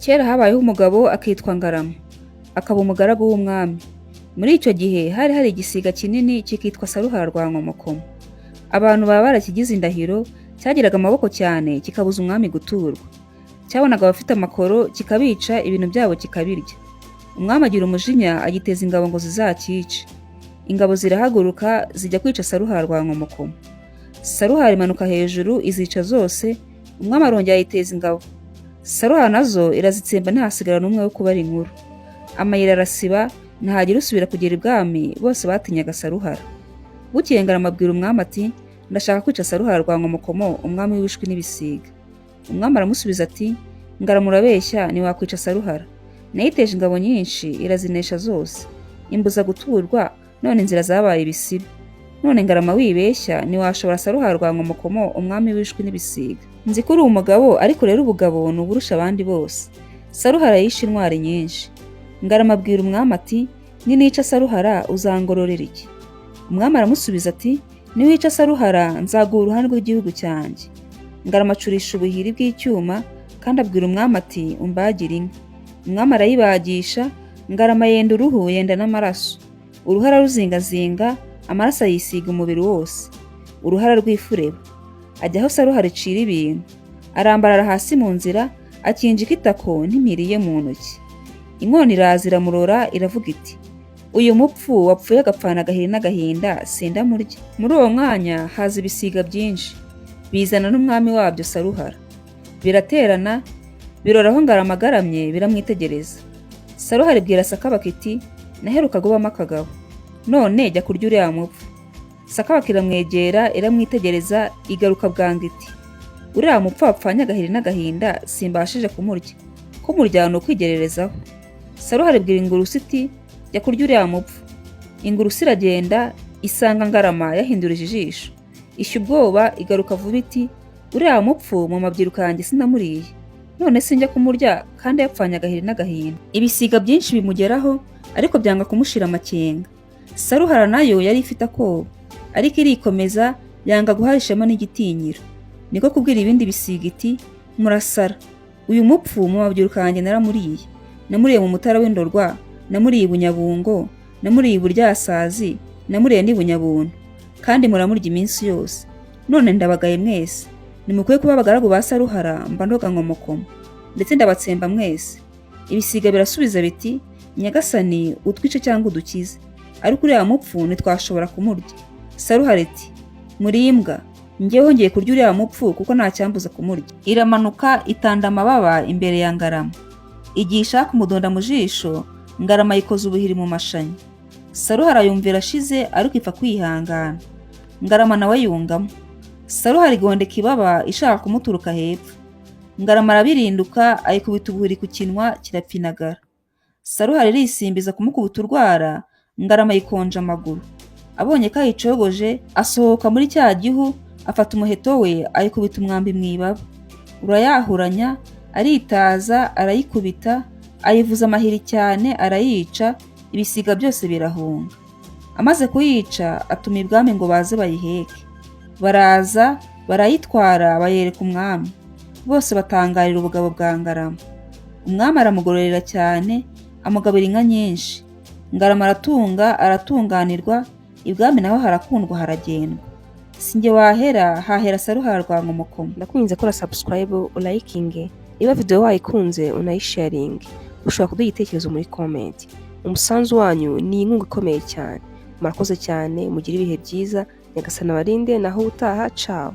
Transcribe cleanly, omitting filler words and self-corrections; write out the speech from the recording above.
Kera habayeho umugabo akitwa Ngarama, akaba umugaragu w'umwami. Muri icyo gihe hari igisiga kinini kikitwa Saruhara rwa Nkomokomo. Abantu baba barakigize indahiro, cyagiraga amaboko cyane kikabuza umwami guturwa. Cyabonaga abafite amakoro kikabica, ibintu byabo kikabirya. Umwami agira umujinya agiteza ingabo ngo zizakice. Ingabo zirahaguruka zijya kwica Saruhara rwa Nkomokomo. Saruhara imanuka hejuru izica zose, umwami arongera ayiteza ingabo. Saruhara nazo irazitsemba ntihasigara n'umwe wo kubara inkuru. Amayira arasiba, ntahagira usubira kugera ibwami, bose batinyaga Saruhara. Bukeye Ngarama abwira umwami ati, ndashaka kwica Saruhara rwa Nkomokomo, umwami w'ibishwi n'ibisiga. Umwami aramusubiza ati, Ngarama urabeshya, ntiwakwica Saruhara. Nayiteje ingabo nyinshi irazinesha zose, imbuza guturwa, none inzira zabaye ibisibe. None Ngarama wibeshya, ntiwashobora Saruhara rwa Nkomokomo, umwami w'ibishwi n'ibisiga. Nzi ko uri umugabo, ariko rero ubugabo ni uburusha abandi bose. Saruhara yishe intwari nyinshi. Ngarama abwira umwami ati, ninica Saruhara uzangororera iki? Umwami aramusubiza ati, niwica Saruhara nzaguha uruhande rw'igihugu cyanjye. Ngarama acurisha ubuhiri bw'icyuma, kandi abwira umwami ati, umbagire inka. Umwami arayibagisha, Ngarama yenda uruhu yenda n'amaraso. Uruhara ruzingazinga, amaraso ayisiga umubiri wose. Uruhara rw'ifureba. Ajya aho Saruhara icira ibintu. Arambarara hasi mu nzira, akinjika itako ntimiriye mu ntoki. Inkona iraza iramurora iravuga iti, uyu mupfu wapfuye agapfana agahiri n'agahinda sindamurya. Muri uwo mwanya haza ibisiga byinshi, bizana n'umwami wabyo Saruhara. Biraterana, birora aho Ngarama agaramye biramwitegereza. Saruhara ibwira Sakabaka iti, naheruka gubamo akagabo, none jya kurya uriya mupfu. Sakabaka iramwegera iramwitegereza, igaruka bwangu iti, uriya mupfu wapfanye agahiri n'agahinda simbashije kumurya, kumurya ni ukwigererezaho. Saruhara ibwira ingurusi iti, jya kurya uriya mupfu. Ingurusi iragenda isanga Ngarama yahindurije ijisho, ishya ubwoba igaruka vuba iti, uriya mupfu mu mabyiruka yanjye sinamuriye, none sinjya kumurya kandi yapfanye agahiri n'agahinda. Ibisiga byinshi bimugeraho, ariko byanga kumushira amakenga. Saruhara nayo yari ifite akoba, ariko irikomeza yanga guhara ishema n'igitinyiro. Niko kubwira ibindi bisiga iti, murasara, uyu mupfu mu mabyiruka yanjye naramuriye. Namuriye mu Mutara w'Indorwa, namuriye i Bunyabungo, namuriye i Buryasazi, namuriye n'i Bunyabuntu, kandi muramurya iminsi yose. None ndabagaye mwese, nimukwiye kuba abagaragu ba Saruhara mba ndoga Nkomokomo, ndetse ndabatsemba mwese. Ibisiga birasubiza biti, nyagasani utwice cyangwa udukize, ariko uriya mupfu ntitwashobora kumurya. Saruhara iti, muri imbwa, njyewe ngiye kurya uriya mupfu kuko nta cyambuza kumurya. Iramanuka itanda amababa imbere ya Ngarama. Igihe ishaka umudonda mu jisho, Ngarama yikoza ubuhiri mu mashanya. Saruhara yumvira ashize, ariko ipfa kwihangana. Ngarama nawe yungamo. Saruhara igondeka ibaba ishaka kumuturuka hepfo. Ngarama arabirinduka ayikubita ubuhiri ku kinwa kirapfinagara. Saruhara irisimbiza kumukubita urwara, Ngarama yikonja amaguru. Abonye ko ayicogoje, asohoka muri cya gihu, afata umuheto we ayikubita umwambi mu ibaba. Urayahuranya, aritaza, arayikubita, ayivuza amahiri cyane, arayica, ibisiga byose birahunga. Amaze kuyica, atuma ibwami ngo baze bayiheke. Baraza, barayitwara, bayereka umwami. Bose batangarira ubugabo bwa Ngarama. Umwami aramugororera cyane, amugabira inka nyinshi. Ngarama aratunga, aratunganirwa, ibwami naho harakundwa haragendwa. Sinjye wahera, hahera Saruhara rwa Nkomokomo. Ndakwinginze kora subscribe, ulayikinge. Niba video wayikunze unayisharinge. Ushobora kuduha igitekerezo muri comment. Umusanzu wanyu ni inkunga ikomeye cyane. Murakoze cyane, mugire ibihe byiza, nyagasani abarinde naho utaha, ciao.